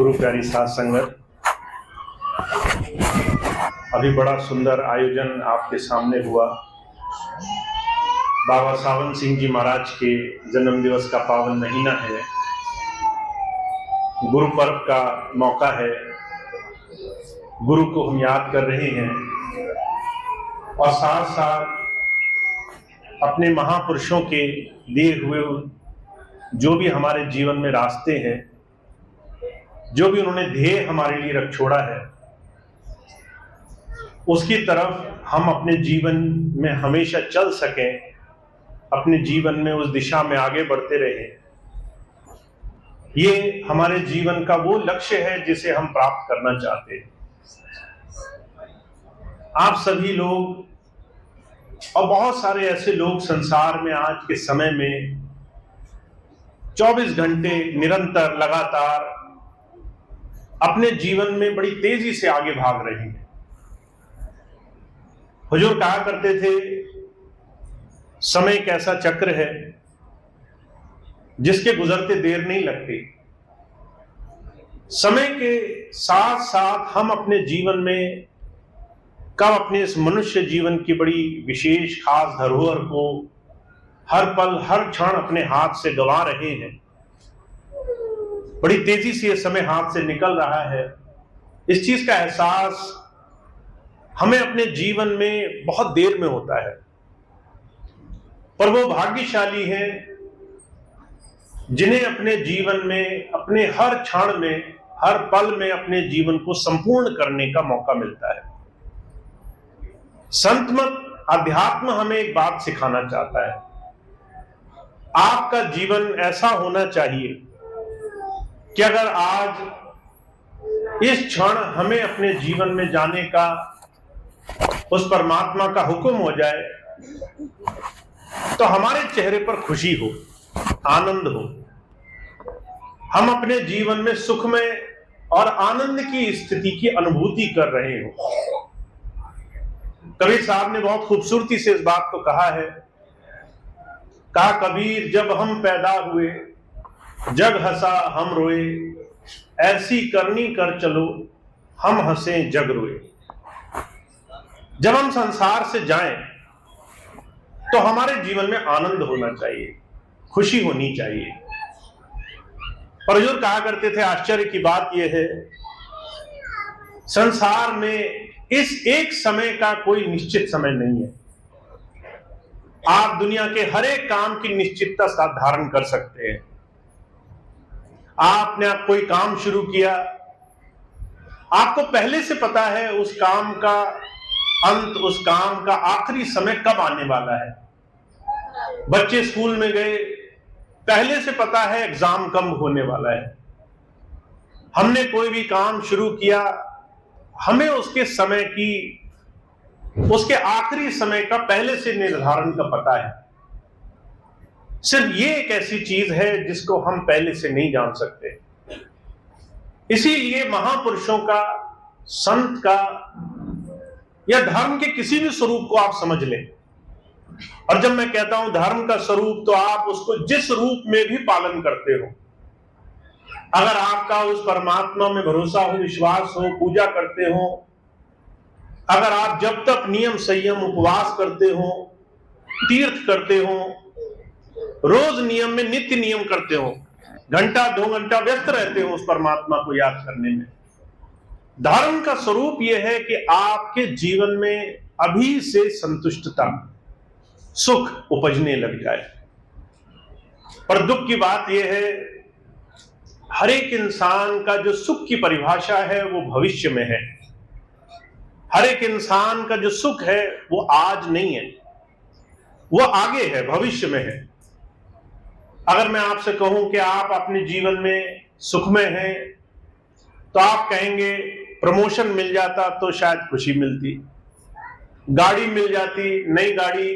गुरु प्यारी साध संगत, अभी बड़ा सुंदर आयोजन आपके सामने हुआ। बाबा सावन सिंह जी महाराज के जन्म दिवस का पावन महीना है, गुरु पर्व का मौका है। गुरु को हम याद कर रहे हैं और साथ साथ अपने महापुरुषों के दिए हुए जो भी हमारे जीवन में रास्ते हैं, जो भी उन्होंने ध्येय हमारे लिए रख छोड़ा है, उसकी तरफ हम अपने जीवन में हमेशा चल सकें, अपने जीवन में उस दिशा में आगे बढ़ते रहें। ये हमारे जीवन का वो लक्ष्य है जिसे हम प्राप्त करना चाहते हैं। आप सभी लोग और बहुत सारे ऐसे लोग संसार में आज के समय में 24 घंटे निरंतर लगातार अपने जीवन में बड़ी तेजी से आगे भाग रहे हैं। हुजूर कहा करते थे, समय एक ऐसा चक्र है जिसके गुजरते देर नहीं लगती। समय के साथ साथ हम अपने जीवन में कब अपने इस मनुष्य जीवन की बड़ी विशेष खास धरोहर को हर पल हर क्षण अपने हाथ से गंवा रहे हैं। बड़ी तेजी से यह समय हाथ से निकल रहा है। इस चीज का एहसास हमें अपने जीवन में बहुत देर में होता है, पर वो भाग्यशाली हैं जिन्हें अपने जीवन में अपने हर क्षण में हर पल में अपने जीवन को संपूर्ण करने का मौका मिलता है। संत मत अध्यात्म हमें एक बात सिखाना चाहता है, आपका जीवन ऐसा होना चाहिए कि अगर आज इस क्षण हमें अपने जीवन में जाने का उस परमात्मा का हुक्म हो जाए तो हमारे चेहरे पर खुशी हो, आनंद हो, हम अपने जीवन में सुखमय और आनंद की स्थिति की अनुभूति कर रहे हो। कबीर साहब ने बहुत खूबसूरती से इस बात को कहा है। कहा, कबीर जब हम पैदा हुए जग हंसा हम रोए, ऐसी करनी कर चलो हम हंसे जग रोए। जब हम संसार से जाएं तो हमारे जीवन में आनंद होना चाहिए, खुशी होनी चाहिए। पर हुजूर कहा करते थे, आश्चर्य की बात यह है, संसार में इस एक समय का कोई निश्चित समय नहीं है। आप दुनिया के हर एक काम की निश्चितता साथ धारण कर सकते हैं। आपने कोई काम शुरू किया, आपको पहले से पता है उस काम का अंत, उस काम का आखिरी समय कब आने वाला है। बच्चे स्कूल में गए, पहले से पता है एग्जाम कब होने वाला है। हमने कोई भी काम शुरू किया, हमें उसके समय की, उसके आखिरी समय का पहले से निर्धारण का पता है। सिर्फ ये एक ऐसी चीज है जिसको हम पहले से नहीं जान सकते। इसीलिए महापुरुषों का, संत का या धर्म के किसी भी स्वरूप को आप समझ लें, और जब मैं कहता हूं धर्म का स्वरूप, तो आप उसको जिस रूप में भी पालन करते हो, अगर आपका उस परमात्मा में भरोसा हो, विश्वास हो, पूजा करते हो, अगर आप जब तक नियम संयम उपवास करते हो, तीर्थ करते हो, रोज नियम में नित्य नियम करते हो, घंटा 2 घंटा व्यस्त रहते हो उस परमात्मा को याद करने में, धर्म का स्वरूप यह है कि आपके जीवन में अभी से संतुष्टता, सुख उपजने लग जाए। पर दुख की बात यह है, हर एक इंसान का जो सुख की परिभाषा है वो भविष्य में है। हर एक इंसान का जो सुख है वो आज नहीं है, वो आगे है, भविष्य में है। अगर मैं आपसे कहूं कि आप अपने जीवन में सुखमय हैं, तो आप कहेंगे प्रमोशन मिल जाता तो शायद खुशी मिलती, गाड़ी मिल जाती, नई गाड़ी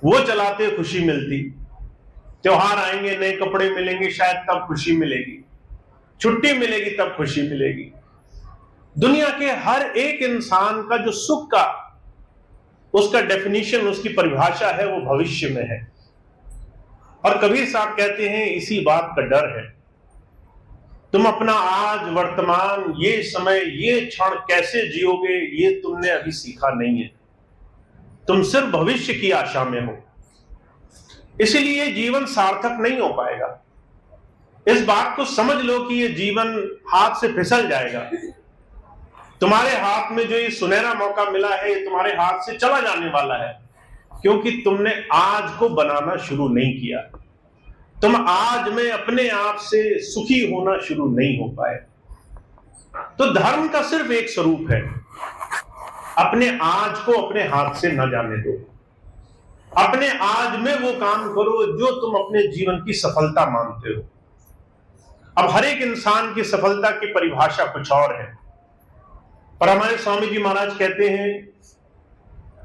वो चलाते खुशी मिलती, त्योहार आएंगे, नए कपड़े मिलेंगे, शायद तब खुशी मिलेगी, छुट्टी मिलेगी तब खुशी मिलेगी। दुनिया के हर एक इंसान का जो सुख का, उसका डेफिनेशन, उसकी परिभाषा है, वो भविष्य में है। और कबीर साहब कहते हैं इसी बात का डर है तुम अपना आज, वर्तमान, ये समय, ये क्षण कैसे जियोगे, ये तुमने अभी सीखा नहीं है। तुम सिर्फ भविष्य की आशा में हो, इसलिए जीवन सार्थक नहीं हो पाएगा। इस बात को समझ लो कि ये जीवन हाथ से फिसल जाएगा। तुम्हारे हाथ में जो ये सुनहरा मौका मिला है, ये तुम्हारे हाथ से चला जाने वाला है, क्योंकि तुमने आज को बनाना शुरू नहीं किया। तुम आज में अपने आप से सुखी होना शुरू नहीं हो पाए। तो धर्म का सिर्फ एक स्वरूप है, अपने आज को अपने हाथ से न जाने दो। अपने आज में वो काम करो जो तुम अपने जीवन की सफलता मानते हो। अब हर एक इंसान की सफलता की परिभाषा कुछ और है, पर हमारे स्वामी जी महाराज कहते हैं,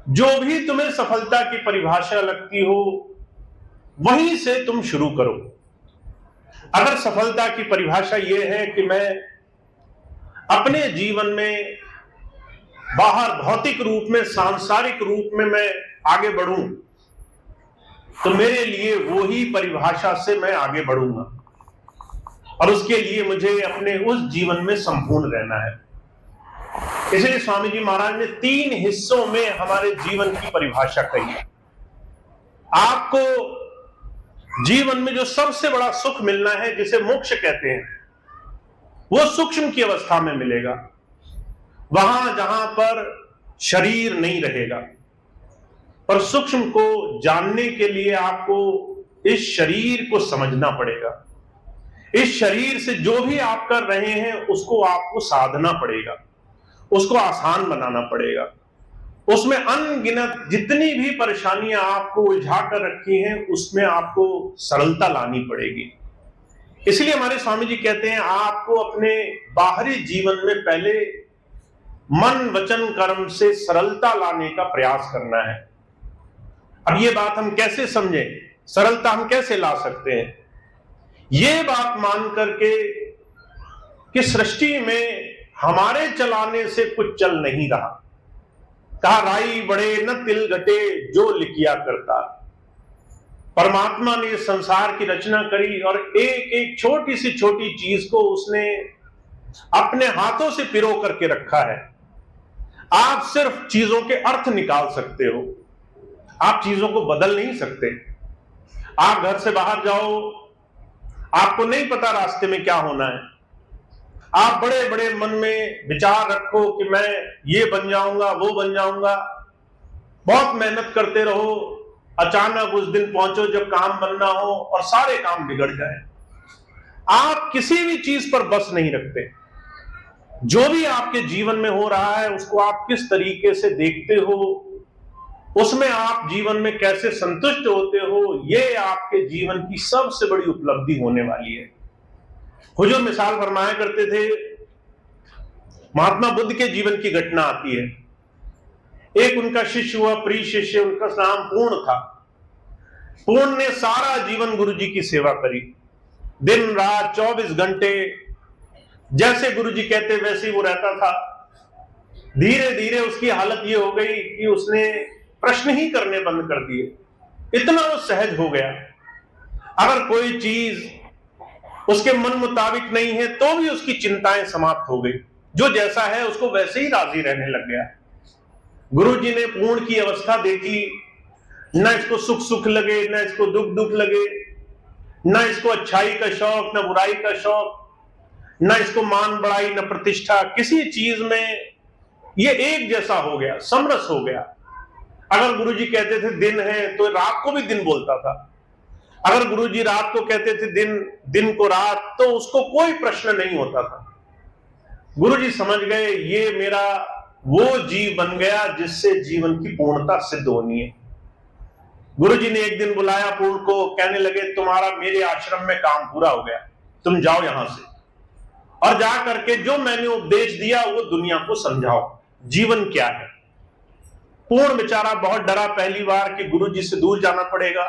जो भी तुम्हें सफलता की परिभाषा लगती हो वहीं से तुम शुरू करो। अगर सफलता की परिभाषा यह है कि मैं अपने जीवन में बाहर भौतिक रूप में, सांसारिक रूप में मैं आगे बढ़ूं, तो मेरे लिए वो ही परिभाषा से मैं आगे बढ़ूंगा, और उसके लिए मुझे अपने उस जीवन में संपूर्ण रहना है। इसलिए स्वामी जी महाराज ने 3 हिस्सों में हमारे जीवन की परिभाषा कही। आपको जीवन में जो सबसे बड़ा सुख मिलना है, जिसे मोक्ष कहते हैं, वो सूक्ष्म की अवस्था में मिलेगा, वहां जहां पर शरीर नहीं रहेगा। पर सूक्ष्म को जानने के लिए आपको इस शरीर को समझना पड़ेगा। इस शरीर से जो भी आप कर रहे हैं उसको आपको साधना पड़ेगा, उसको आसान बनाना पड़ेगा। उसमें अनगिनत जितनी भी परेशानियां आपको उलझा कर रखी हैं, उसमें आपको सरलता लानी पड़ेगी। इसलिए हमारे स्वामी जी कहते हैं, आपको अपने बाहरी जीवन में पहले मन, वचन, कर्म से सरलता लाने का प्रयास करना है। अब ये बात हम कैसे समझें, सरलता हम कैसे ला सकते हैं? ये बात मान करके कि सृष्टि में हमारे चलाने से कुछ चल नहीं रहा। कहा, राई बढ़े न तिल घटे जो लिखिया करता। परमात्मा ने इस संसार की रचना करी और एक एक छोटी सी छोटी चीज को उसने अपने हाथों से पिरो करके रखा है। आप सिर्फ चीजों के अर्थ निकाल सकते हो, आप चीजों को बदल नहीं सकते। आप घर से बाहर जाओ, आपको नहीं पता रास्ते में क्या होना है। आप बड़े बड़े मन में विचार रखो कि मैं ये बन जाऊंगा, वो बन जाऊंगा, बहुत मेहनत करते रहो, अचानक उस दिन पहुंचो जब काम बनना हो और सारे काम बिगड़ जाए। आप किसी भी चीज पर बस नहीं रखते। जो भी आपके जीवन में हो रहा है उसको आप किस तरीके से देखते हो, उसमें आप जीवन में कैसे संतुष्ट होते हो, ये आपके जीवन की सबसे बड़ी उपलब्धि होने वाली है। हुजूर मिसाल फरमाया करते थे, महात्मा बुद्ध के जीवन की घटना आती है। एक उनका शिष्य हुआ, प्रिय शिष्य, उनका नाम पूर्ण था। पूर्ण ने सारा जीवन गुरु जी की सेवा करी, दिन रात 24 घंटे जैसे गुरु जी कहते वैसे ही वो रहता था। धीरे धीरे उसकी हालत ये हो गई कि उसने प्रश्न ही करने बंद कर दिए, इतना वो सहज हो गया। अगर कोई चीज उसके मन मुताबिक नहीं है तो भी उसकी चिंताएं समाप्त हो गई, जो जैसा है उसको वैसे ही राजी रहने लग गया। गुरु जी ने पूर्ण की अवस्था देखी, न इसको सुख सुख लगे, न इसको दुख दुख लगे, न इसको अच्छाई का शौक, न बुराई का शौक, न इसको मान बड़ाई, न प्रतिष्ठा, किसी चीज में ये एक जैसा हो गया, समरस हो गया। अगर गुरु जी कहते थे दिन है तो रात को भी दिन बोलता था। अगर गुरु जी रात को कहते थे दिन, दिन को रात, तो उसको कोई प्रश्न नहीं होता था। गुरु जी समझ गए ये मेरा वो जीव बन गया जिससे जीवन की पूर्णता सिद्ध होनी है। गुरु जी ने एक दिन बुलाया पूर्ण को, कहने लगे तुम्हारा मेरे आश्रम में काम पूरा हो गया, तुम जाओ यहां से और जा करके जो मैंने उपदेश दिया वो दुनिया को समझाओ, जीवन क्या है। पूर्ण बेचारा बहुत डरा पहली बार कि गुरु जी से दूर जाना पड़ेगा।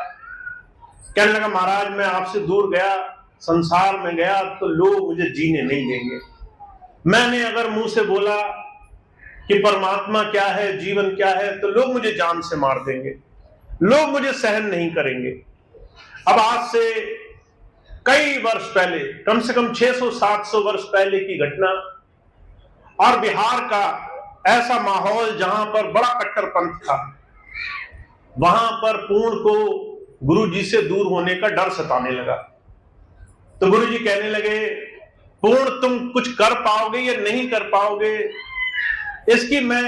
कहने लगा, महाराज मैं आपसे दूर गया, संसार में गया तो लोग मुझे जीने नहीं देंगे। मैंने अगर मुंह से बोला कि परमात्मा क्या है, जीवन क्या है, तो लोग मुझे जान से मार देंगे, लोग मुझे सहन नहीं करेंगे। अब आज से कई वर्ष पहले, कम से कम 600-700 वर्ष पहले की घटना, और बिहार का ऐसा माहौल जहां पर बड़ा कट्टरपंथ था, वहां पर पूर्ण को गुरुजी से दूर होने का डर सताने लगा। तो गुरुजी कहने लगे, पूर्ण तुम कुछ कर पाओगे या नहीं कर पाओगे, इसकी मैं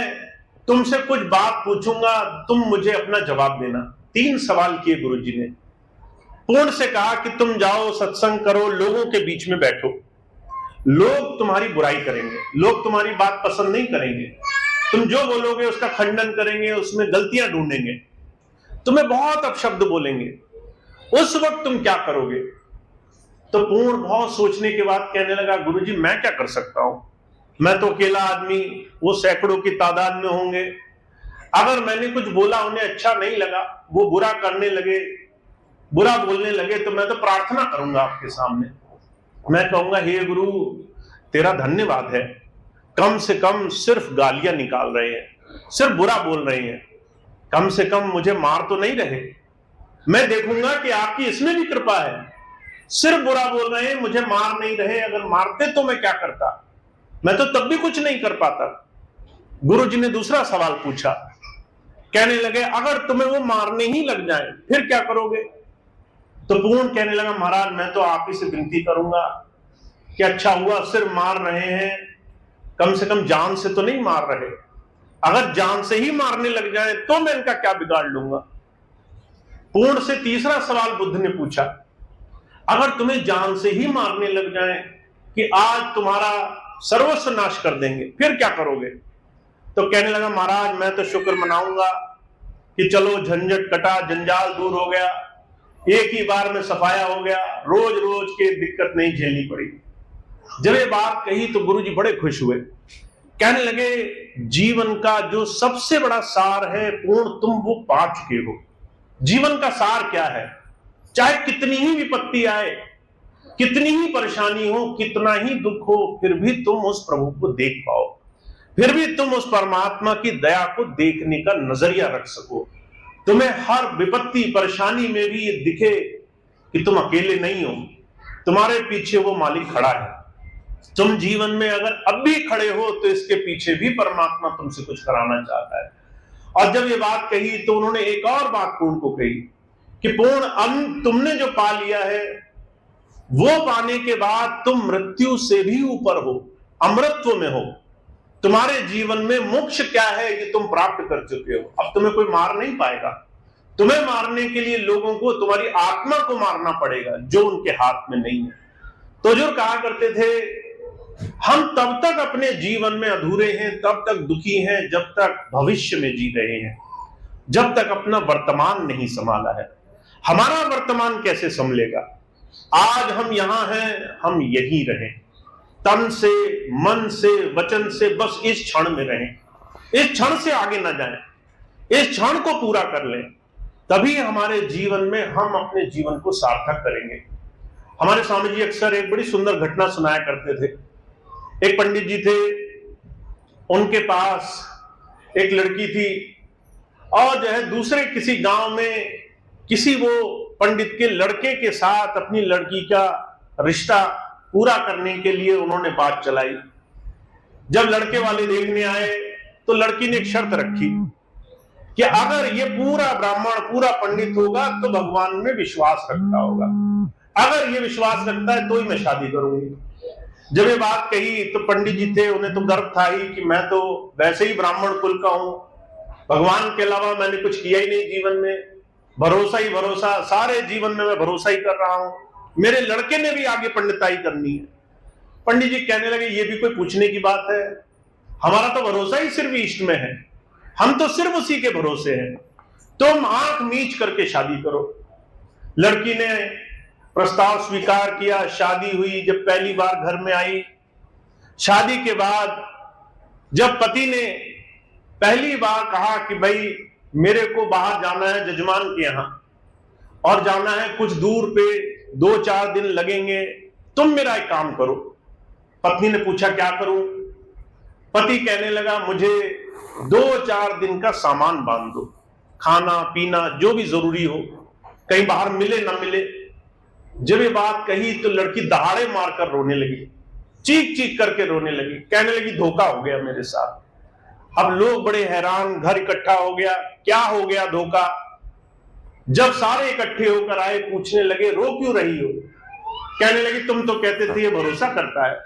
तुमसे कुछ बात पूछूंगा, तुम मुझे अपना जवाब देना। 3 सवाल किए गुरुजी ने। पूर्ण से कहा कि तुम जाओ, सत्संग करो, लोगों के बीच में बैठो, लोग तुम्हारी बुराई करेंगे, लोग तुम्हारी बात पसंद नहीं करेंगे, तुम जो बोलोगे उसका खंडन करेंगे, उसमें गलतियां ढूंढेंगे, तुम्हें बहुत अपशब्द बोलेंगे, उस वक्त तुम क्या करोगे? तो पूर्ण बहुत सोचने के बाद कहने लगा, गुरुजी मैं क्या कर सकता हूं, मैं तो अकेला आदमी, वो सैकड़ों की तादाद में होंगे, अगर मैंने कुछ बोला उन्हें अच्छा नहीं लगा, वो बुरा करने लगे, बुरा बोलने लगे, तो मैं तो प्रार्थना करूंगा आपके सामने, मैं कहूंगा हे गुरु तेरा धन्यवाद है, कम से कम सिर्फ गालियां निकाल रहे हैं, सिर्फ बुरा बोल रहे हैं, कम से कम मुझे मार तो नहीं रहे, मैं देखूंगा कि आपकी इसमें भी कृपा है, सिर्फ बुरा बोल रहे हैं, मुझे मार नहीं रहे, अगर मारते तो मैं क्या करता, मैं तो तब भी कुछ नहीं कर पाता। गुरुजी ने दूसरा सवाल पूछा, कहने लगे अगर तुम्हें वो मारने ही लग जाए फिर क्या करोगे? तो पूर्ण कहने लगा, महाराज मैं तो आप ही से विनती करूंगा कि अच्छा हुआ सिर्फ मार रहे हैं, कम से कम जान से तो नहीं मार रहे, अगर जान से ही मारने लग जाए तो मैं इनका क्या बिगाड़ लूंगा। पूर्ण से तीसरा सवाल बुद्ध ने पूछा, अगर तुम्हें जान से ही मारने लग जाए कि आज तुम्हारा सर्वस्व नाश कर देंगे फिर क्या करोगे? तो कहने लगा, महाराज मैं तो शुक्र मनाऊंगा कि चलो झंझट कटा, जंजाल दूर हो गया, एक ही बार में सफाया हो गया, रोज रोज की दिक्कत नहीं झेलनी पड़ी। जब ये बात कही तो गुरुजी बड़े खुश हुए, कहने लगे जीवन का जो सबसे बड़ा सार है पूर्ण तुम वो पा चुके हो। जीवन का सार क्या है? चाहे कितनी ही विपत्ति आए, कितनी ही परेशानी हो, कितना ही दुख हो, फिर भी तुम उस प्रभु को देख पाओ, फिर भी तुम उस परमात्मा की दया को देखने का नजरिया रख सको, तुम्हें हर विपत्ति परेशानी में भी ये दिखे कि तुम अकेले नहीं हो, तुम्हारे पीछे वो मालिक खड़ा है। तुम जीवन में अगर अब भी खड़े हो तो इसके पीछे भी परमात्मा तुमसे कुछ कराना चाहता है। और जब ये बात कही तो उन्होंने एक और बात पूर्ण को कही कि पूर्ण तुमने जो पा लिया है वो पाने के बाद तुम मृत्यु से भी ऊपर हो, अमृतत्व में हो, तुम्हारे जीवन में मोक्ष क्या है ये तुम प्राप्त कर चुके हो, अब तुम्हें कोई मार नहीं पाएगा। तुम्हें मारने के लिए लोगों को तुम्हारी आत्मा को मारना पड़ेगा जो उनके हाथ में नहीं है। तो जो कहा करते थे हम तब तक अपने जीवन में अधूरे हैं, तब तक दुखी हैं जब तक भविष्य में जी रहे हैं, जब तक अपना वर्तमान नहीं संभाला है। हमारा वर्तमान कैसे संभलेगा? आज हम यहां हैं, हम यही रहें, तन से, मन से, वचन से, बस इस क्षण में रहें, इस क्षण से आगे ना जाएं, इस क्षण को पूरा कर लें, तभी हमारे जीवन में हम अपने जीवन को सार्थक करेंगे। हमारे स्वामी जी अक्सर एक बड़ी सुंदर घटना सुनाया करते थे। एक पंडित जी थे, उनके पास एक लड़की थी और जो है दूसरे किसी गांव में किसी वो पंडित के लड़के के साथ अपनी लड़की का रिश्ता पूरा करने के लिए उन्होंने बात चलाई। जब लड़के वाले देखने आए तो लड़की ने एक शर्त रखी कि अगर ये पूरा ब्राह्मण, पूरा पंडित होगा तो भगवान में विश्वास रखता होगा, अगर ये विश्वास रखता है तो ही मैं शादी करूंगी। जब ये बात कही तो पंडित जी थे, उन्हें तो गर्व था ही कि मैं तो वैसे ही ब्राह्मण कुल का हूं, भगवान के अलावा मैंने कुछ किया ही नहीं जीवन में, भरोसा ही भरोसा, सारे जीवन में मैं भरोसा ही कर रहा हूं, मेरे लड़के ने भी आगे पंडिताई करनी है। पंडित जी कहने लगे ये भी कोई पूछने की बात है, हमारा तो भरोसा ही सिर्फ ईश्वर में है, हम तो सिर्फ उसी के भरोसे हैं, तुम आंख मीच करके शादी करो। लड़की ने प्रस्ताव स्वीकार किया, शादी हुई। जब पहली बार घर में आई, शादी के बाद जब पति ने पहली बार कहा कि भाई मेरे को बाहर जाना है जजमान के यहां और जाना है कुछ दूर पे, 2-4 दिन लगेंगे, तुम मेरा एक काम करो। पत्नी ने पूछा क्या करूं? पति कहने लगा मुझे 2-4 दिन का सामान बांध दो, खाना पीना जो भी जरूरी हो, कहीं बाहर मिले ना मिले, जब ये बात कही तो लड़की दहाड़े मारकर रोने लगी, चीख चीख करके रोने लगी, कहने लगी धोखा हो गया मेरे साथ। अब लोग बड़े हैरान, घर इकट्ठा हो गया, क्या हो गया धोखा। जब सारे इकट्ठे होकर आए, पूछने लगे रो क्यों रही हो। कहने लगी तुम तो कहते थे ये भरोसा करता है,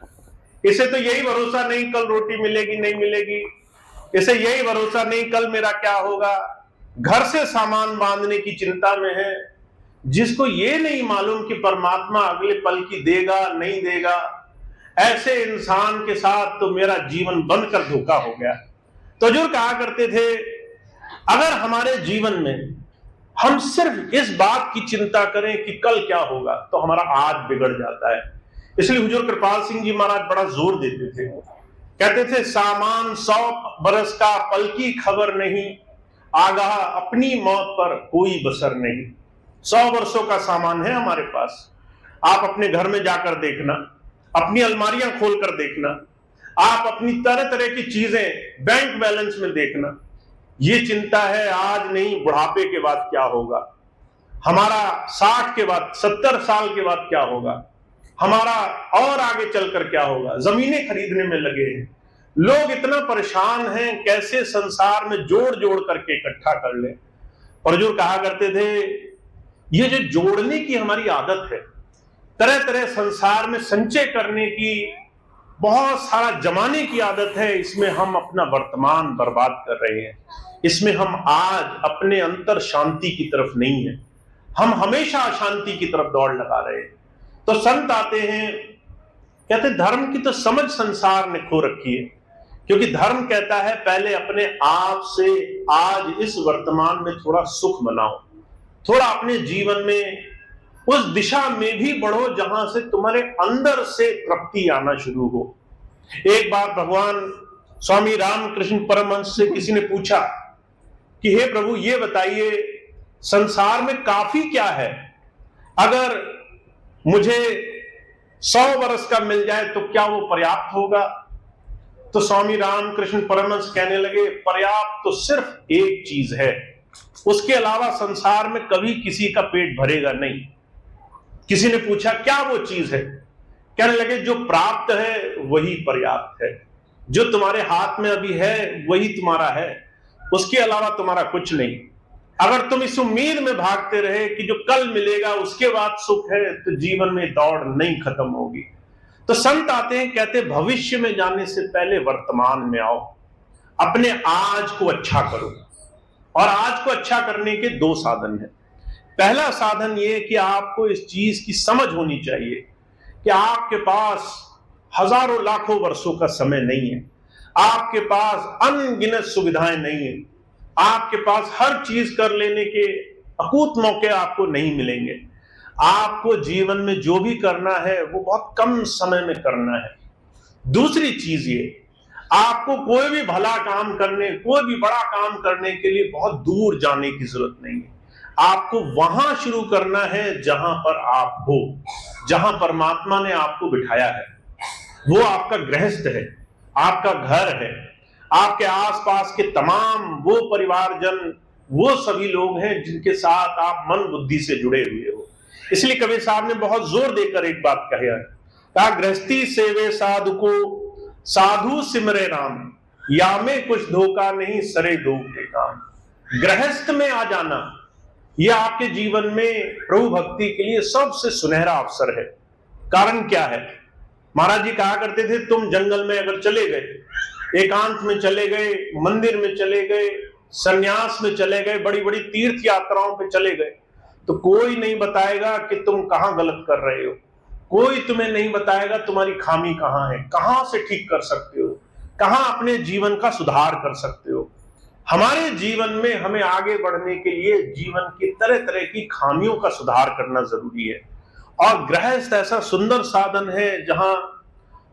इसे तो यही भरोसा नहीं कल रोटी मिलेगी नहीं मिलेगी, इसे यही भरोसा नहीं कल मेरा क्या होगा, घर से सामान बांधने की चिंता में है, जिसको ये नहीं मालूम कि परमात्मा अगले पल की देगा नहीं देगा, ऐसे इंसान के साथ तो मेरा जीवन बनकर धोखा हो गया। तो जो कहा करते थे अगर हमारे जीवन में हम सिर्फ इस बात की चिंता करें कि कल क्या होगा तो हमारा आज बिगड़ जाता है। इसलिए हुजूर कृपाल सिंह जी महाराज बड़ा जोर देते थे, कहते थे सामान 100 बरस का पल की खबर नहीं, आगाह अपनी मौत पर कोई बसर नहीं। 100 वर्षों का सामान है हमारे पास। आप अपने घर में जाकर देखना, अपनी अलमारियां खोलकर देखना, आप अपनी तरह तरह की चीजें बैंक बैलेंस में देखना। ये चिंता है आज नहीं बुढ़ापे के बाद क्या होगा, हमारा 60 के बाद 70 साल के बाद क्या होगा, हमारा और आगे चलकर क्या होगा। जमीनें खरीदने में लगे हैं लोग, इतना परेशान हैं कैसे संसार में जोड़ जोड़ करके इकट्ठा कर ले। और जो कहा करते थे ये जो जोड़ने की हमारी आदत है, तरह तरह संसार में संचय करने की, बहुत सारा जमाने की आदत है, इसमें हम अपना वर्तमान बर्बाद कर रहे हैं। इसमें हम आज अपने अंतर शांति की तरफ नहीं है, हम हमेशा अशांति की तरफ दौड़ लगा रहे हैं। तो संत आते हैं, कहते धर्म की तो समझ संसार ने खो रखी है, क्योंकि धर्म कहता है पहले अपने आप से आज इस वर्तमान में थोड़ा सुख मनाओ, थोड़ा अपने जीवन में उस दिशा में भी बढ़ो जहां से तुम्हारे अंदर से तृप्ति आना शुरू हो। एक बार भगवान स्वामी रामकृष्ण परमहंस से किसी ने पूछा कि हे प्रभु ये बताइए संसार में काफी क्या है, अगर मुझे 100 वर्ष का मिल जाए तो क्या वो पर्याप्त होगा। तो स्वामी रामकृष्ण परमहंस कहने लगे पर्याप्त तो सिर्फ एक चीज है, उसके अलावा संसार में कभी किसी का पेट भरेगा नहीं। किसी ने पूछा क्या वो चीज है, कहने लगे जो प्राप्त है वही पर्याप्त है, जो तुम्हारे हाथ में अभी है वही तुम्हारा है, उसके अलावा तुम्हारा कुछ नहीं। अगर तुम इस उम्मीद में भागते रहे कि जो कल मिलेगा उसके बाद सुख है, तो जीवन में दौड़ नहीं खत्म होगी। तो संत आते हैं, कहते भविष्य में जाने से पहले वर्तमान में आओ, अपने आज को अच्छा करो। और आज को अच्छा करने के 2 साधन हैं। पहला साधन ये कि आपको इस चीज की समझ होनी चाहिए कि आपके पास हजारों लाखों वर्षों का समय नहीं है, आपके पास अनगिनत सुविधाएं नहीं है, आपके पास हर चीज कर लेने के अकूत मौके आपको नहीं मिलेंगे। आपको जीवन में जो भी करना है वो बहुत कम समय में करना है। दूसरी चीज ये, आपको कोई भी भला काम करने, कोई भी बड़ा काम करने के लिए बहुत दूर जाने की जरूरत नहीं है। आपको वहां शुरू करना है जहां पर आप हो, जहां परमात्मा ने आपको बिठाया है। वो आपका गृहस्थ है, आपका घर है, आपके आसपास के तमाम वो परिवारजन, वो सभी लोग हैं जिनके साथ आप मन बुद्धि से जुड़े हुए हो। इसलिए कबीर साहब ने बहुत जोर देकर एक बात कहा, गृहस्थी सेवे साधु को साधु सिमरे राम, या में कुछ धोखा नहीं सरे दो के काम। गृहस्थ में आ जाना यह आपके जीवन में प्रभु भक्ति के लिए सबसे सुनहरा अवसर है। कारण क्या है, महाराज जी कहा करते थे तुम जंगल में अगर चले गए, एकांत में चले गए, मंदिर में चले गए, संन्यास में चले गए, बड़ी बड़ी तीर्थ यात्राओं पे चले गए, तो कोई नहीं बताएगा कि तुम कहां गलत कर रहे हो, कोई तुम्हें नहीं बताएगा तुम्हारी खामी कहां है, कहां से ठीक कर सकते हो, कहां अपने जीवन का सुधार कर सकते हो। हमारे जीवन में हमें आगे बढ़ने के लिए जीवन की तरह तरह की खामियों का सुधार करना जरूरी है। और गृहस्थ ऐसा सुंदर साधन है जहां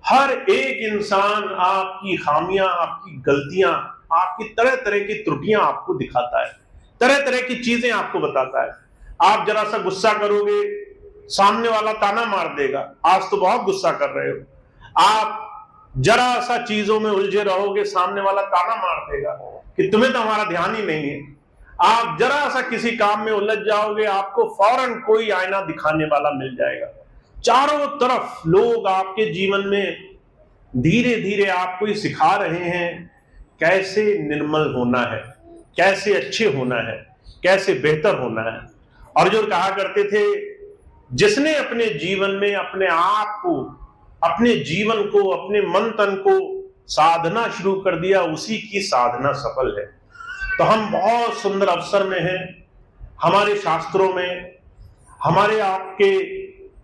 हर एक इंसान आपकी खामियां, आपकी गलतियां, आपकी तरह तरह की त्रुटियां आपको दिखाता है, तरह तरह की चीजें आपको बताता है। आप जरा सा गुस्सा करोगे, सामने वाला ताना मार देगा, आज तो बहुत गुस्सा कर रहे हो। आप जरा सा चीजों में उलझे रहोगे, सामने वाला ताना मार देगा कि तुम्हें तो हमारा ध्यान ही नहीं है। आप जरा सा किसी काम में उलझ जाओगे, आपको फौरन कोई आईना दिखाने वाला मिल जाएगा। चारों तरफ लोग आपके जीवन में धीरे धीरे आपको ये सिखा रहे हैं कैसे निर्मल होना है, कैसे अच्छे होना है, कैसे बेहतर होना है। अर्जुन कहा करते थे, जिसने अपने जीवन में अपने आप को, अपने जीवन को, अपने मन तन को साधना शुरू कर दिया, उसी की साधना सफल है। तो हम बहुत सुंदर अवसर में हैं। हमारे शास्त्रों में, हमारे आपके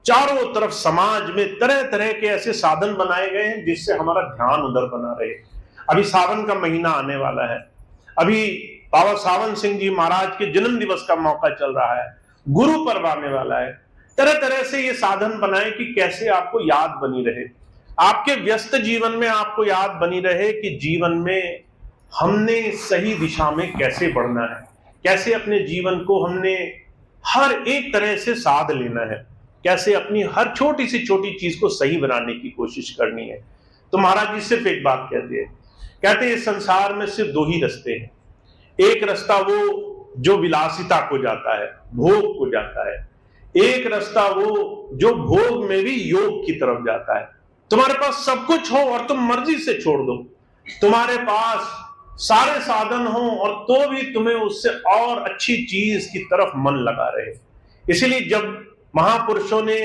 चारों तरफ समाज में तरह तरह के ऐसे साधन बनाए गए हैं जिससे हमारा ध्यान उधर बना रहे। अभी सावन का महीना आने वाला है, अभी बाबा सावन सिंह जी महाराज के जन्म दिवस का मौका चल रहा है, गुरु पर्व आने वाला है। तरह तरह से ये साधन बनाए कि कैसे आपको याद बनी रहे, आपके व्यस्त जीवन में आपको याद बनी रहे कि जीवन में हमने सही दिशा में कैसे बढ़ना है, कैसे अपने जीवन को हमने हर एक तरह से साध लेना है, कैसे अपनी हर छोटी सी छोटी चीज को सही बनाने की कोशिश करनी है। तो महाराज जी सिर्फ एक बात कहते हैं इस संसार में सिर्फ दो ही रास्ते हैं। एक रास्ता वो जो विलासिता को जाता है, भोग को जाता है। एक रास्ता वो जो भोग में भी योग की तरफ जाता है। तुम्हारे पास सब कुछ हो और तुम मर्जी से छोड़ दो, तुम्हारे पास सारे साधन हो और तो भी तुम्हें उससे और अच्छी चीज की तरफ मन लगा रहे। इसलिए जब महापुरुषों ने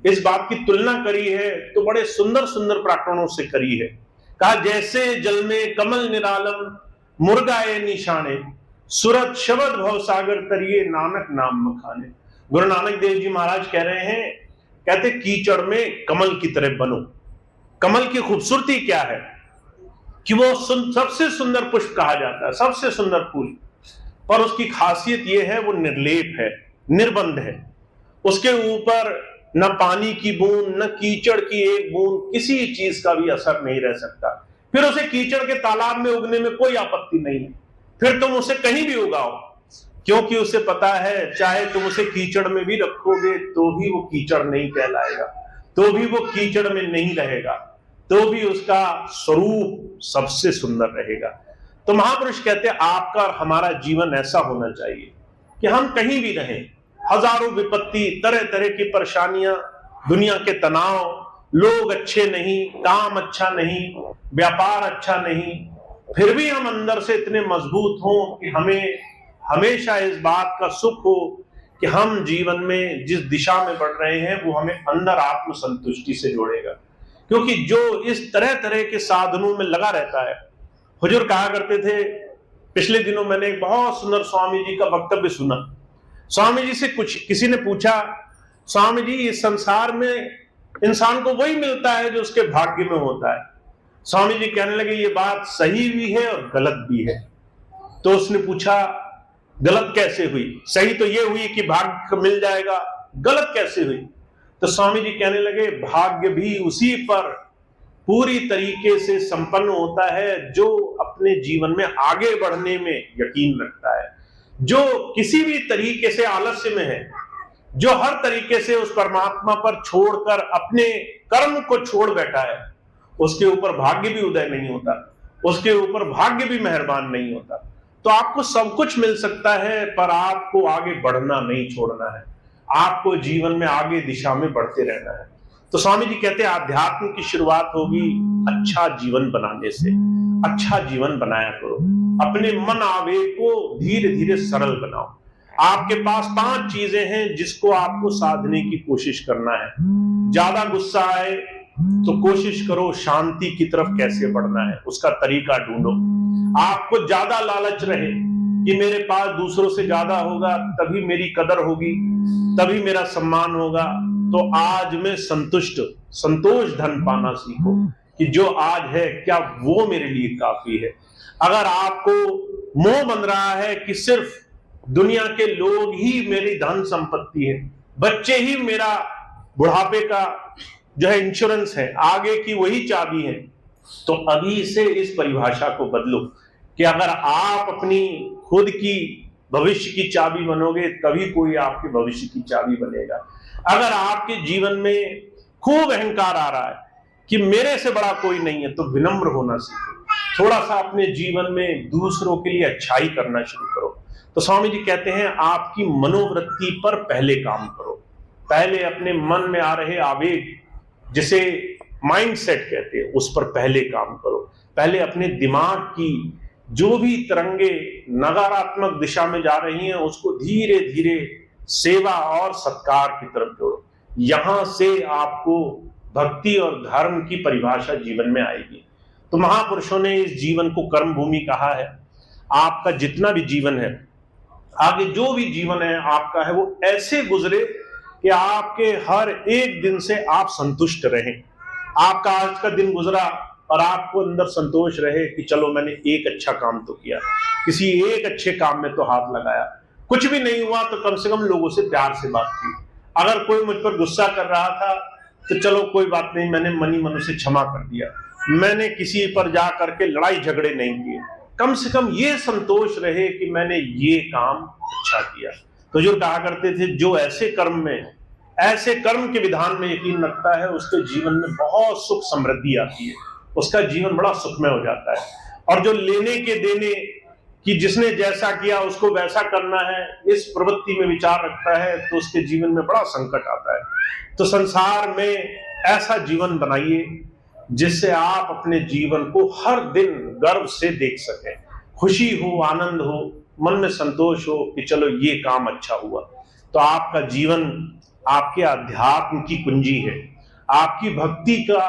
इस बात की तुलना करी है तो बड़े सुंदर सुंदर प्रकरणों से करी है। कहा, जैसे जल में कमल निरालम मुर्गाए निशाने, सूरत शब्द भव सागर तरिए नानक नाम मखाने। गुरु नानक देव जी महाराज कह रहे हैं, कहते कीचड़ में कमल की तरह बनो। कमल की खूबसूरती क्या है कि वो सबसे सुंदर पुष्प कहा जाता है, सबसे सुंदर फूल, पर उसकी खासियत यह है वो निर्लेप है, निर्बंध है। उसके ऊपर न पानी की बूंद, न कीचड़ की एक बूंद, किसी चीज का भी असर नहीं रह सकता। फिर उसे कीचड़ के तालाब में उगने में कोई आपत्ति नहीं है, फिर तुम उसे कहीं भी उगाओ, क्योंकि उसे पता है चाहे तुम उसे कीचड़ में भी रखोगे तो भी वो कीचड़ नहीं कहलाएगा, तो भी वो कीचड़ में नहीं रहेगा, तो भी उसका स्वरूप सबसे सुंदर रहेगा। तो महापुरुष कहते हैं आपका और हमारा जीवन ऐसा होना चाहिए कि हम कहीं भी रहें, हजारों विपत्ति, तरह तरह की परेशानियां, दुनिया के तनाव, लोग अच्छे नहीं, काम अच्छा नहीं, व्यापार अच्छा नहीं, फिर भी हम अंदर से इतने मजबूत हों कि हमें हमेशा इस बात का सुख हो कि हम जीवन में जिस दिशा में बढ़ रहे हैं वो हमें अंदर आत्म संतुष्टि से जोड़ेगा। क्योंकि जो इस तरह तरह के साधनों में लगा रहता है, हुजूर कहा करते थे, पिछले दिनों मैंने एक बहुत सुंदर स्वामी जी का वक्तव्य सुना। स्वामी जी से किसी ने पूछा, स्वामी जी इस संसार में इंसान को वही मिलता है जो उसके भाग्य में होता है। स्वामी जी कहने लगे ये बात सही भी है और गलत भी है। तो उसने पूछा गलत कैसे हुई? सही तो ये हुई कि भाग्य मिल जाएगा, गलत कैसे हुई? तो स्वामी जी कहने लगे भाग्य भी उसी पर पूरी तरीके से संपन्न होता है जो अपने जीवन में आगे बढ़ने में यकीन रखता है, जो किसी भी तरीके से आलस्य में है, जो हर तरीके से उस परमात्मा पर छोड़कर अपने कर्म को छोड़ बैठा है, उसके ऊपर भाग्य भी उदय नहीं होता, उसके ऊपर भाग्य भी मेहरबान नहीं होता। तो आपको सब कुछ मिल सकता है पर आपको आगे बढ़ना नहीं छोड़ना है, आपको जीवन में आगे दिशा में बढ़ते रहना है। तो स्वामी जी कहते हैं आध्यात्म की शुरुआत होगी अच्छा जीवन बनाने से। अच्छा जीवन बनाया करो, अपने मन आवेग को धीरे धीरे सरल बनाओ। आपके पास 5 चीजें हैं जिसको आपको साधने की कोशिश करना है। ज्यादा गुस्सा आए तो कोशिश करो शांति की तरफ कैसे बढ़ना है, उसका तरीका ढूंढो। आपको ज्यादा लालच रहे कि मेरे पास दूसरों से ज्यादा होगा तभी मेरी कदर होगी, तभी मेरा सम्मान होगा, तो आज में संतोष धन पाना सीखो कि जो आज है क्या वो मेरे लिए काफी है। अगर आपको मोह बन रहा है कि सिर्फ दुनिया के लोग ही मेरी धन संपत्ति है, बच्चे ही मेरा बुढ़ापे का जो है इंश्योरेंस है, आगे की वही चाबी है, तो अभी से इस परिभाषा को बदलो कि अगर आप अपनी खुद की भविष्य की चाबी बनोगे तभी कोई आपके भविष्य की चाबी बनेगा। अगर आपके जीवन में खूब अहंकार आ रहा है कि मेरे से बड़ा कोई नहीं है, तो विनम्र होना सीखो। थोड़ा सा अपने जीवन में दूसरों के लिए अच्छाई करना शुरू करो। तो स्वामी जी कहते हैं आपकी मनोवृत्ति पर पहले काम करो, पहले अपने मन में आ रहे आवेग, जिसे माइंडसेट कहते हैं, उस पर पहले काम करो। पहले अपने दिमाग की जो भी तरंगे नकारात्मक दिशा में जा रही हैं उसको धीरे धीरे सेवा और सत्कार की तरफ जोड़ो। यहां से आपको भक्ति और धर्म की परिभाषा जीवन में आएगी। तो महापुरुषों ने इस जीवन को कर्म भूमि कहा है। आपका जितना भी जीवन है, आगे जो भी जीवन है आपका है, वो ऐसे गुजरे कि आपके हर एक दिन से आप संतुष्ट रहें। आपका आज का दिन गुजरा और आपको अंदर संतोष रहे कि चलो मैंने एक अच्छा काम तो किया, किसी एक अच्छे काम में तो हाथ लगाया। कुछ भी नहीं हुआ तो कम से कम लोगों से प्यार से बात की। अगर कोई मुझ पर गुस्सा कर रहा था तो चलो कोई बात नहीं, मैंने मनी मन से क्षमा कर दिया। मैंने किसी पर जा करके लड़ाई झगड़े नहीं किए। कम से कम ये संतोष रहे कि मैंने ये काम अच्छा किया। तो जो कहा करते थे, जो ऐसे कर्म के विधान में यकीन रखता है उसके जीवन में बहुत सुख समृद्धि आती है, उसका जीवन बड़ा सुखमय हो जाता है। और जो लेने के देने कि जिसने जैसा किया उसको वैसा करना है, इस प्रवृत्ति में विचार रखता है तो उसके जीवन में बड़ा संकट आता है। तो संसार में ऐसा जीवन बनाइए जिससे आप अपने जीवन को हर दिन गर्व से देख सकें, खुशी हो, आनंद हो, मन में संतोष हो कि चलो ये काम अच्छा हुआ। तो आपका जीवन आपके अध्यात्म की कुंजी है, आपकी भक्ति का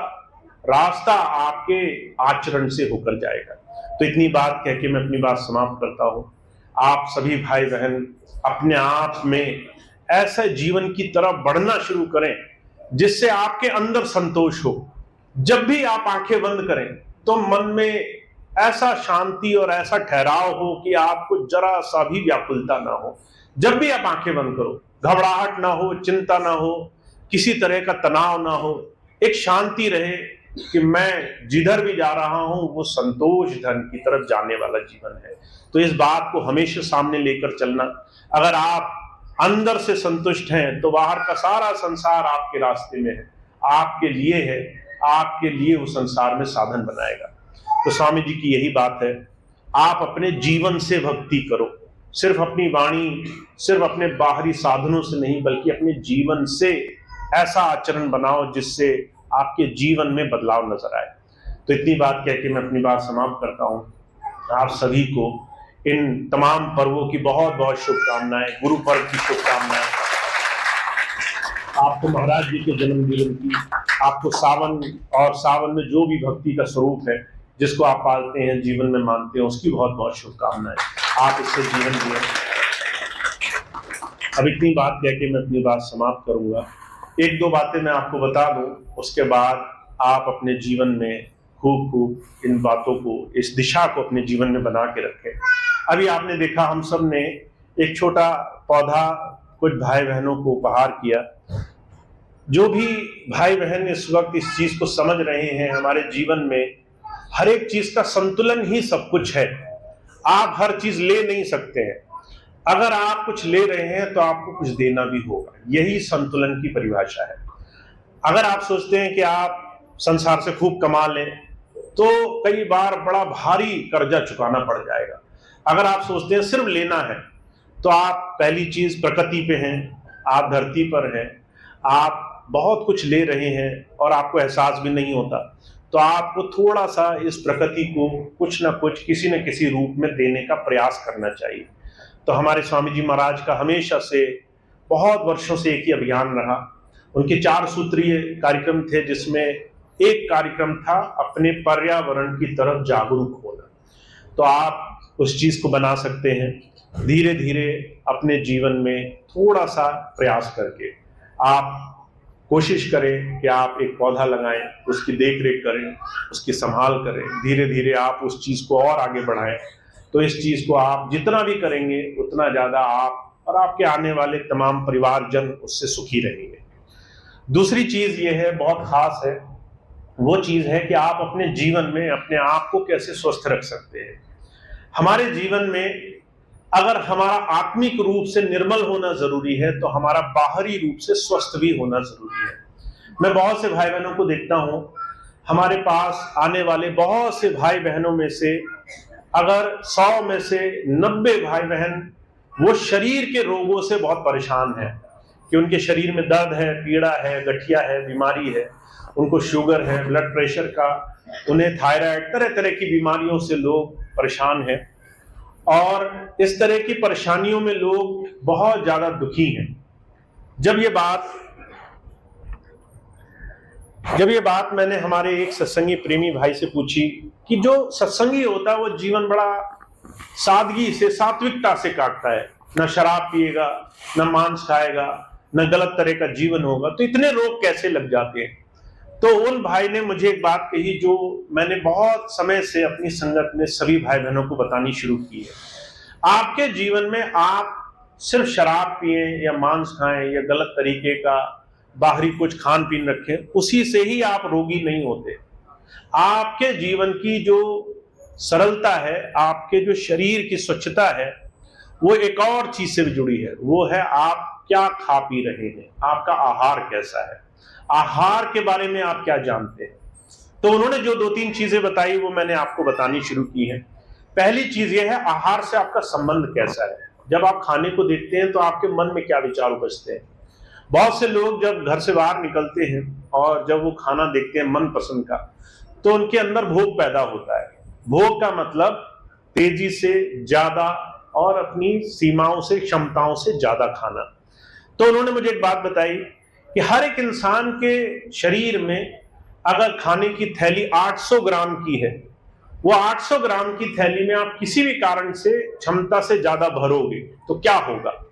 रास्ता आपके आचरण से होकर जाएगा। तो इतनी बात कह के मैं अपनी बात समाप्त करता हूं। आप सभी भाई बहन अपने आप में ऐसा जीवन की तरफ बढ़ना शुरू करें जिससे आपके अंदर संतोष हो। जब भी आप आंखें बंद करें तो मन में ऐसा शांति और ऐसा ठहराव हो कि आपको जरा सा भी व्याकुलता ना हो। जब भी आप आंखें बंद करो, घबराहट ना हो, चिंता ना हो, किसी तरह का तनाव ना हो, एक शांति रहे कि मैं जिधर भी जा रहा हूं वो संतोष धन की तरफ जाने वाला जीवन है। तो इस बात को हमेशा सामने लेकर चलना। अगर आप अंदर से संतुष्ट हैं तो बाहर का सारा संसार आपके रास्ते में है, आपके लिए है, आपके लिए वो संसार में साधन बनाएगा। तो स्वामी जी की यही बात है, आप अपने जीवन से भक्ति करो, सिर्फ अपनी वाणी, सिर्फ अपने बाहरी साधनों से नहीं, बल्कि अपने जीवन से ऐसा आचरण बनाओ जिससे आपके जीवन में बदलाव नजर आए। तो इतनी बात कह के मैं अपनी बात समाप्त करता हूं। आप सभी को इन तमाम पर्वों की बहुत बहुत शुभकामनाएं, गुरु पर्व की शुभकामनाएं, आपको महाराज जी के जन्मदिन की, आपको सावन और सावन में जो भी भक्ति का स्वरूप है जिसको आप पालते हैं, जीवन में मानते हैं, उसकी बहुत बहुत शुभकामनाएं। आप इससे जीवन जिए। अब इतनी बात कह के मैं अपनी बात समाप्त करूंगा। एक दो बातें मैं आपको बता दूं, उसके बाद आप अपने जीवन में खूब इन बातों को, इस दिशा को अपने जीवन में बना के रखें। अभी आपने देखा हम सब ने एक छोटा पौधा कुछ भाई बहनों को उपहार किया। जो भी भाई बहन इस वक्त इस चीज को समझ रहे हैं, हमारे जीवन में हर एक चीज का संतुलन ही सब कुछ है। आप हर चीज ले नहीं सकते हैं। अगर आप कुछ ले रहे हैं तो आपको कुछ देना भी होगा, यही संतुलन की परिभाषा है। अगर आप सोचते हैं कि आप संसार से खूब कमा लें तो कई बार बड़ा भारी कर्जा चुकाना पड़ जाएगा। अगर आप सोचते हैं सिर्फ लेना है तो आप पहली चीज प्रकृति पे हैं, आप धरती पर हैं, आप बहुत कुछ ले रहे हैं और आपको एहसास भी नहीं होता। तो आपको थोड़ा सा इस प्रकृति को कुछ ना कुछ, किसी न किसी रूप में देने का प्रयास करना चाहिए। तो हमारे स्वामी जी महाराज का हमेशा से बहुत वर्षों से एक ही अभियान रहा। उनके 4 सूत्रीय कार्यक्रम थे, जिसमें एक कार्यक्रम था अपने पर्यावरण की तरफ जागरूक होना। तो आप उस चीज को बना सकते हैं धीरे धीरे अपने जीवन में, थोड़ा सा प्रयास करके। आप कोशिश करें कि आप एक पौधा लगाएं, उसकी देख रेख करें, उसकी संभाल करें, धीरे धीरे आप उस चीज को और आगे बढ़ाएं। तो इस चीज को आप जितना भी करेंगे उतना ज्यादा आप और आपके आने वाले तमाम परिवारजन उससे सुखी रहेंगे। दूसरी चीज ये है, बहुत खास है, वो चीज है कि आप अपने जीवन में अपने आप को कैसे स्वस्थ रख सकते हैं। हमारे जीवन में अगर हमारा आत्मिक रूप से निर्मल होना जरूरी है तो हमारा बाहरी रूप से स्वस्थ भी होना जरूरी है। मैं बहुत से भाई बहनों को देखता हूं, हमारे पास आने वाले बहुत से भाई बहनों में से अगर 100 में से 90 भाई बहन वो शरीर के रोगों से बहुत परेशान हैं, कि उनके शरीर में दर्द है, पीड़ा है, गठिया है, बीमारी है, उनको शुगर है, ब्लड प्रेशर का, उन्हें थायराइड, तरह तरह की बीमारियों से लोग परेशान हैं। और इस तरह की परेशानियों में लोग बहुत ज्यादा दुखी हैं। जब ये बात मैंने हमारे एक सत्संगी प्रेमी भाई से पूछी कि जो सत्संगी होता है वो जीवन बड़ा सादगी से, सात्विकता से काटता है, न शराब पिएगा, न मांस खाएगा, न गलत तरह का जीवन होगा, तो इतने रोग कैसे लग जाते हैं? तो उन भाई ने मुझे एक बात कही जो मैंने बहुत समय से अपनी संगत में सभी भाई बहनों को बतानी शुरू की है। आपके जीवन में आप सिर्फ शराब पिए या मांस खाएं या गलत तरीके का बाहरी कुछ खान पीन रखें, उसी से ही आप रोगी नहीं होते। आपके जीवन की जो सरलता है, आपके जो शरीर की स्वच्छता है, वो एक और चीज से जुड़ी है। वो है आप क्या खा पी रहे हैं, आपका आहार कैसा है, आहार के बारे में आप क्या जानते हैं। तो उन्होंने जो 2-3 चीजें बताई वो मैंने आपको बतानी शुरू की है। पहली चीज ये है, आहार से आपका संबंध कैसा है। जब आप खाने को देखते हैं तो आपके मन में क्या विचार उपजते हैं। बहुत से लोग जब घर से बाहर निकलते हैं और जब वो खाना देखते हैं मन पसंद का, तो उनके अंदर भोग पैदा होता है। भोग का मतलब तेजी से ज्यादा और अपनी सीमाओं से, क्षमताओं से ज्यादा खाना। तो उन्होंने मुझे एक बात बताई कि हर एक इंसान के शरीर में अगर खाने की थैली 800 ग्राम की है, वो 800 ग्राम की थैली में आप किसी भी कारण से क्षमता से ज्यादा भरोगे तो क्या होगा।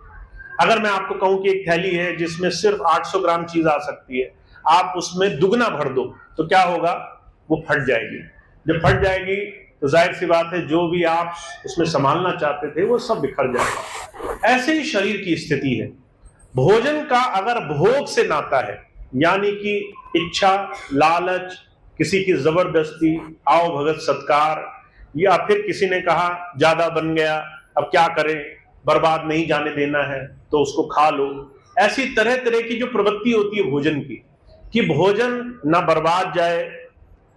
अगर मैं आपको कहूं कि एक थैली है जिसमें सिर्फ 800 ग्राम चीज आ सकती है, आप उसमें दुगना भर दो तो क्या होगा, वो फट जाएगी। जब फट जाएगी तो जाहिर सी बात है जो भी आप उसमें संभालना चाहते थे वो सब बिखर जाएगा। ऐसे ही शरीर की स्थिति है। भोजन का अगर भोग से नाता है, यानी कि इच्छा, लालच, किसी की जबरदस्ती, आओ भगत सत्कार, या फिर किसी ने कहा ज्यादा बन गया अब क्या करें, बर्बाद नहीं जाने देना है तो उसको खा लो, ऐसी तरह तरह की जो प्रवृत्ति होती है भोजन की, कि भोजन ना बर्बाद जाए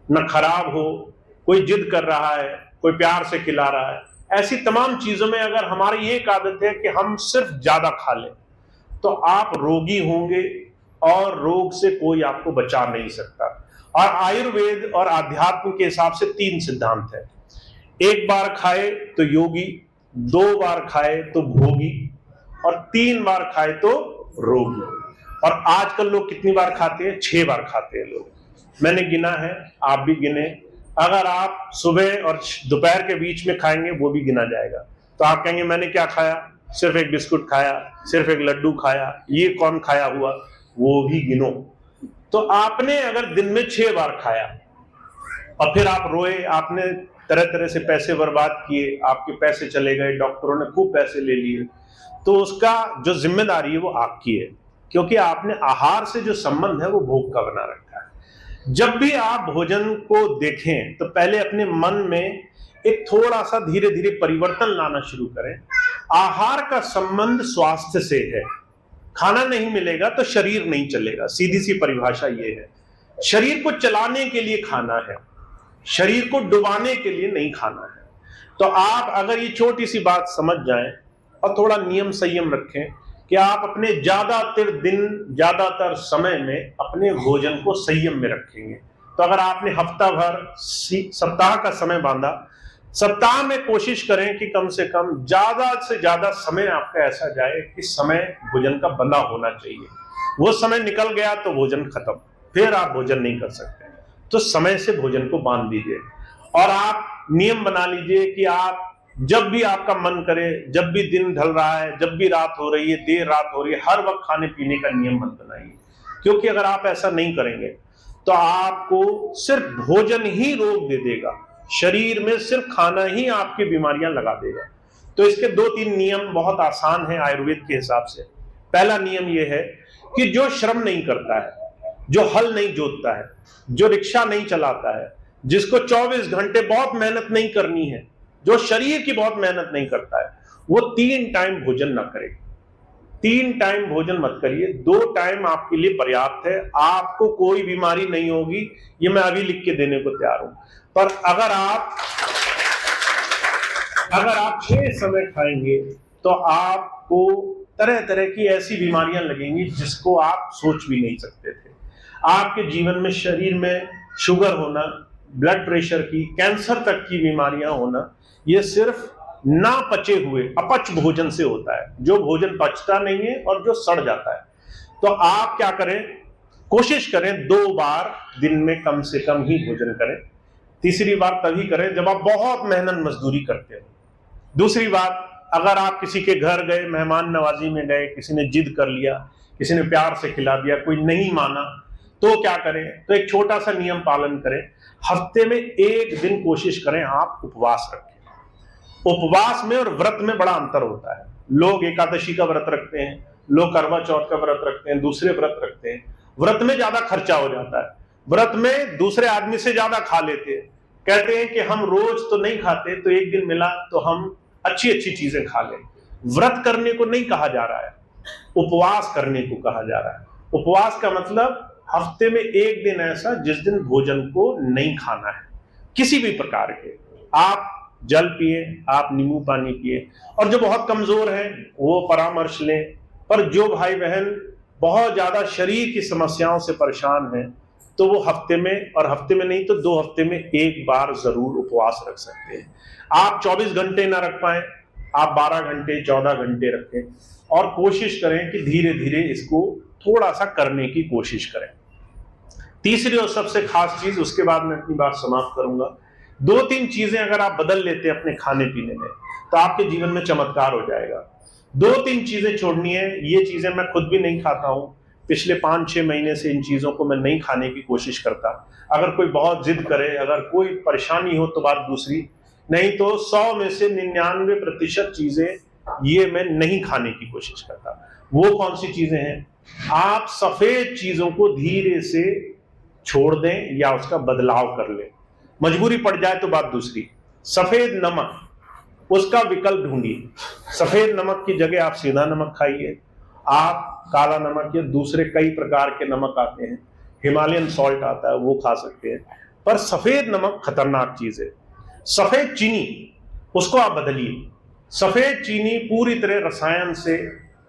ना खराब हो, कोई जिद कर रहा है, कोई प्यार से खिला रहा है, ऐसी तमाम चीजों में अगर हमारी एक आदत है कि हम सिर्फ ज्यादा खा लें तो आप रोगी होंगे और रोग से कोई आपको बचा नहीं सकता। और आयुर्वेद और आध्यात्म के हिसाब से 3 सिद्धांत है। 1 बार खाए तो योगी, 2 बार खाए तो भोगी, और 3 बार खाए तो रोगी। और आजकल लोग कितनी बार खाते हैं? 6 बार खाते हैं लोग। मैंने गिना है, आप भी गिने। अगर आप सुबह और दोपहर के बीच में खाएंगे वो भी गिना जाएगा। तो आप कहेंगे मैंने क्या खाया, सिर्फ एक बिस्कुट खाया, सिर्फ एक लड्डू खाया, ये कौन खाया हुआ, वो भी गिनो। तो आपने अगर दिन में 6 बार खाया और फिर आप रोए, आपने तरह तरह से पैसे बर्बाद किए, आपके पैसे चले गए, डॉक्टरों ने खूब पैसे ले लिए, तो उसका जो जिम्मेदारी है वो आपकी है, क्योंकि आपने आहार से जो संबंध है वो भोग का बना रखा है। जब भी आप भोजन को देखें तो पहले अपने मन में एक थोड़ा सा धीरे धीरे परिवर्तन लाना शुरू करें। आहार का संबंध स्वास्थ्य से है। खाना नहीं मिलेगा तो शरीर नहीं चलेगा, सीधी सी परिभाषा ये है। शरीर को चलाने के लिए खाना है, शरीर को डुबाने के लिए नहीं खाना है। तो आप अगर ये छोटी सी बात समझ जाएं और थोड़ा नियम संयम रखें कि आप अपने ज्यादातर समय में अपने भोजन को संयम में रखेंगे, तो अगर आपने हफ्ता भर सप्ताह का समय बांधा, सप्ताह में कोशिश करें कि कम से कम ज्यादा से ज्यादा समय आपका ऐसा जाए कि समय भोजन का बंधा होना चाहिए। वो समय निकल गया तो भोजन खत्म, फिर आप भोजन नहीं कर सकते। तो समय से भोजन को बांध दीजिए और आप नियम बना लीजिए कि आप जब भी आपका मन करे, जब भी दिन ढल रहा है, जब भी रात हो रही है, देर रात हो रही है, हर वक्त खाने पीने का नियम मत बनाइए। क्योंकि अगर आप ऐसा नहीं करेंगे तो आपको सिर्फ भोजन ही रोग दे देगा, शरीर में सिर्फ खाना ही आपकी बीमारियां लगा देगा। तो इसके 2-3 नियम बहुत आसान हैं आयुर्वेद के हिसाब से। पहला नियम यह है कि जो श्रम नहीं करता है, जो हल नहीं जोतता है, जो रिक्शा नहीं चलाता है, जिसको 24 घंटे बहुत मेहनत नहीं करनी है, जो शरीर की बहुत मेहनत नहीं करता है, वो 3 टाइम भोजन ना करे। 3 टाइम भोजन मत करिए, 2 टाइम आपके लिए पर्याप्त है। आपको कोई बीमारी नहीं होगी, ये मैं अभी लिख के देने को तैयार हूं। पर अगर आप 6 समय खाएंगे तो आपको तरह तरह की ऐसी बीमारियां लगेंगी जिसको आप सोच भी नहीं सकते थे। आपके जीवन में शरीर में शुगर होना, ब्लड प्रेशर की, कैंसर तक की बीमारियां होना, ये सिर्फ ना पचे हुए अपच भोजन से होता है, जो भोजन पचता नहीं है और जो सड़ जाता है। तो आप क्या करें, कोशिश करें 2 बार दिन में कम से कम ही भोजन करें। तीसरी बार तभी करें जब आप बहुत मेहनत मजदूरी करते हो। दूसरी बात, अगर आप किसी के घर गए, मेहमान नवाजी में गए, किसी ने जिद कर लिया, किसी ने प्यार से खिला दिया, कोई नहीं माना, तो क्या करें, तो एक छोटा सा नियम पालन करें। हफ्ते में 1 दिन कोशिश करें आप उपवास रखें। उपवास में और व्रत में बड़ा अंतर होता है। लोग एकादशी का व्रत रखते हैं, लोग करवा चौथ का व्रत रखते हैं, दूसरे व्रत रखते हैं। व्रत में ज्यादा खर्चा हो जाता है, व्रत में दूसरे आदमी से ज्यादा खा लेते हैं। कहते हैं कि हम रोज तो नहीं खाते, तो एक दिन मिला तो हम अच्छी अच्छी चीजें खा लें। व्रत करने को नहीं कहा जा रहा है, उपवास करने को कहा जा रहा है। उपवास का मतलब हफ्ते में 1 दिन ऐसा जिस दिन भोजन को नहीं खाना है, किसी भी प्रकार के। आप जल पिए, आप नींबू पानी पिए, और जो बहुत कमजोर हैं वो परामर्श लें। पर जो भाई बहन बहुत ज्यादा शरीर की समस्याओं से परेशान हैं, तो वो हफ्ते में, और हफ्ते में नहीं तो 2 हफ्ते में 1 बार जरूर उपवास रख सकते हैं। आप 24 घंटे ना रख पाए, आप 12 घंटे 14 घंटे रखें, और कोशिश करें कि धीरे धीरे इसको थोड़ा सा करने की कोशिश करें। तीसरी और सबसे खास चीज, उसके बाद मैं अपनी बात समाप्त करूंगा, 2-3 चीजें अगर आप बदल लेते हैं अपने खाने पीने में, तो आपके जीवन में चमत्कार हो जाएगा। 2-3 चीजें छोड़नी है। ये चीजें मैं खुद भी नहीं खाता हूं, पिछले 5-6 महीने से इन चीजों को मैं नहीं खाने की कोशिश करता। अगर कोई बहुत जिद करे, अगर कोई परेशानी हो तो बात दूसरी, नहीं तो 100 में से 99% चीजें ये मैं नहीं खाने की कोशिश करता। वो कौन सी चीजें हैं? आप सफेद चीजों को धीरे से छोड़ दें या उसका बदलाव कर लें। मजबूरी पड़ जाए तो बात दूसरी। सफेद नमक, उसका विकल्प ढूंढिए। सफेद नमक की जगह आप सीधा नमक खाइए। आप काला नमक या दूसरे कई प्रकार के नमक आते हैं, हिमालयन सॉल्ट आता है, वो खा सकते हैं। पर सफेद नमक खतरनाक चीज है। सफेद चीनी, उसको आप बदलिए। सफेद चीनी पूरी तरह रसायन से,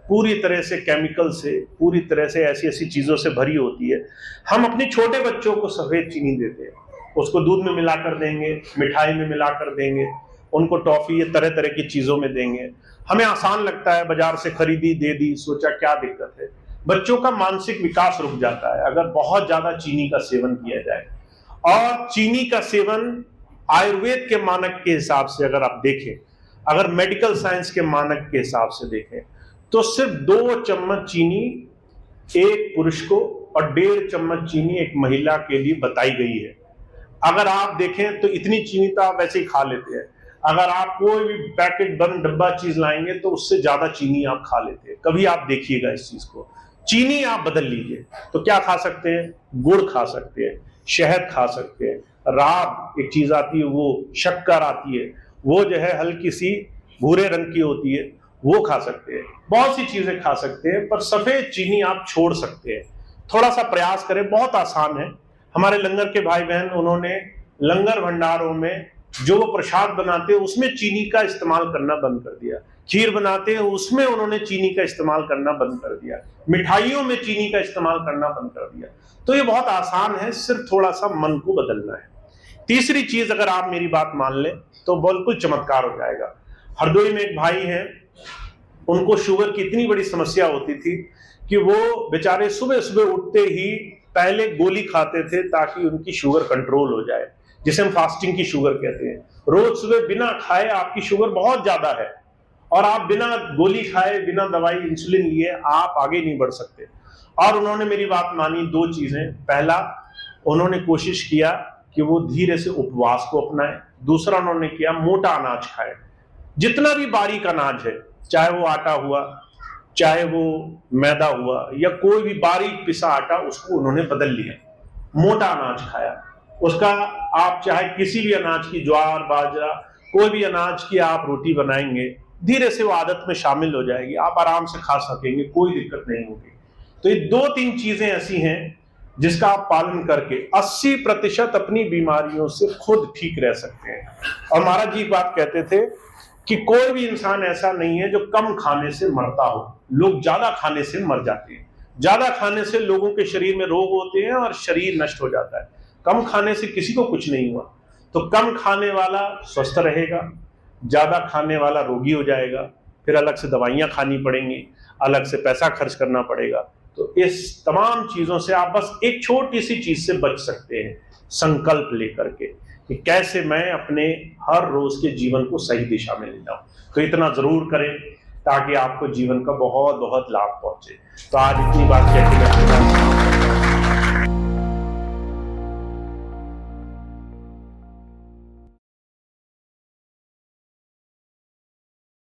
पूरी तरह से केमिकल से, पूरी तरह से ऐसी ऐसी चीजों से भरी होती है। हम अपने छोटे बच्चों को सफेद चीनी देते हैं, उसको दूध में मिलाकर देंगे, मिठाई में मिलाकर देंगे, उनको टॉफी या तरह तरह की चीजों में देंगे। हमें आसान लगता है, बाजार से खरीदी दे दी, सोचा क्या दिक्कत है। बच्चों का मानसिक विकास रुक जाता है अगर बहुत ज्यादा चीनी का सेवन किया जाए। और चीनी का सेवन आयुर्वेद के मानक के हिसाब से अगर आप देखें, अगर मेडिकल साइंस के मानक के हिसाब से देखें, तो सिर्फ 2 चम्मच चीनी एक पुरुष को और 1.5 चम्मच चीनी एक महिला के लिए बताई गई है। अगर आप देखें तो इतनी चीनी तो आप वैसे ही खा लेते हैं। अगर आप कोई भी पैकेट बंद डब्बा चीज लाएंगे तो उससे ज्यादा चीनी आप खा लेते हैं। कभी आप देखिएगा इस चीज को। चीनी आप बदल लीजिए। तो क्या खा सकते हैं? गुड़ खा सकते हैं, शहद खा सकते हैं, राब एक चीज आती है, वो शक्कर आती है, वो जो है हल्की सी भूरे रंग की होती है, वो खा सकते हैं। बहुत सी चीजें खा सकते हैं, पर सफेद चीनी आप छोड़ सकते हैं। थोड़ा सा प्रयास करें, बहुत आसान है। हमारे लंगर के भाई बहन, उन्होंने लंगर भंडारों में जो वो प्रसाद बनाते हैं उसमें चीनी का इस्तेमाल करना बंद कर दिया। खीर बनाते हैं उसमें उन्होंने चीनी का इस्तेमाल करना बंद कर दिया। मिठाइयों में चीनी का इस्तेमाल करना बंद कर दिया। तो ये बहुत आसान है, सिर्फ थोड़ा सा मन को बदलना है। तीसरी चीज, अगर आप मेरी बात मान लें तो बिल्कुल चमत्कार हो जाएगा। हरदोई में एक भाई हैं, उनको शुगर की इतनी बड़ी समस्या होती थी कि वो बेचारे सुबह सुबह उठते ही पहले गोली खाते थे ताकि उनकी शुगर कंट्रोल हो जाए, जिसे हम फास्टिंग की शुगर कहते हैं। रोज सुबह बिना खाए आपकी शुगर बहुत ज्यादा है और आप बिना गोली खाए, बिना दवाई इंसुलिन लिए आप आगे नहीं बढ़ सकते। और उन्होंने मेरी बात मानी। 2 चीजें, पहला उन्होंने कोशिश किया कि वो धीरे से उपवास को अपनाए। दूसरा उन्होंने किया मोटा अनाज खाए, जितना भी बारीक अनाज है, चाहे वो आटा हुआ, चाहे वो मैदा हुआ, या कोई भी बारीक पिसा आटा, उसको उन्होंने बदल लिया, मोटा अनाज खाया। उसका आप चाहे किसी भी अनाज की, ज्वार बाजरा, कोई भी अनाज की आप रोटी बनाएंगे धीरे से वो आदत में शामिल हो जाएगी, आप आराम से खा सकेंगे, कोई दिक्कत नहीं होगी। तो ये 2-3 चीजें ऐसी हैं जिसका आप पालन करके 80% अपनी बीमारियों से खुद ठीक रह सकते हैं। और महाराज जी बात कहते थे कि कोई भी इंसान ऐसा नहीं है जो कम खाने से मरता हो, लोग ज्यादा खाने से मर जाते हैं। ज्यादा खाने से लोगों के शरीर में रोग होते हैं और शरीर नष्ट हो जाता है। कम खाने से किसी को कुछ नहीं हुआ। तो कम खाने वाला स्वस्थ रहेगा, ज्यादा खाने वाला रोगी हो जाएगा, फिर अलग से दवाइयां खानी पड़ेंगी, अलग से पैसा खर्च करना पड़ेगा। तो इस तमाम चीजों से आप बस एक छोटी सी चीज से बच सकते हैं, संकल्प लेकर के कि कैसे मैं अपने हर रोज के जीवन को सही दिशा में ले जाऊं। तो इतना जरूर करें ताकि आपको जीवन का बहुत बहुत लाभ पहुंचे। तो आज इतनी बात कहकर मैं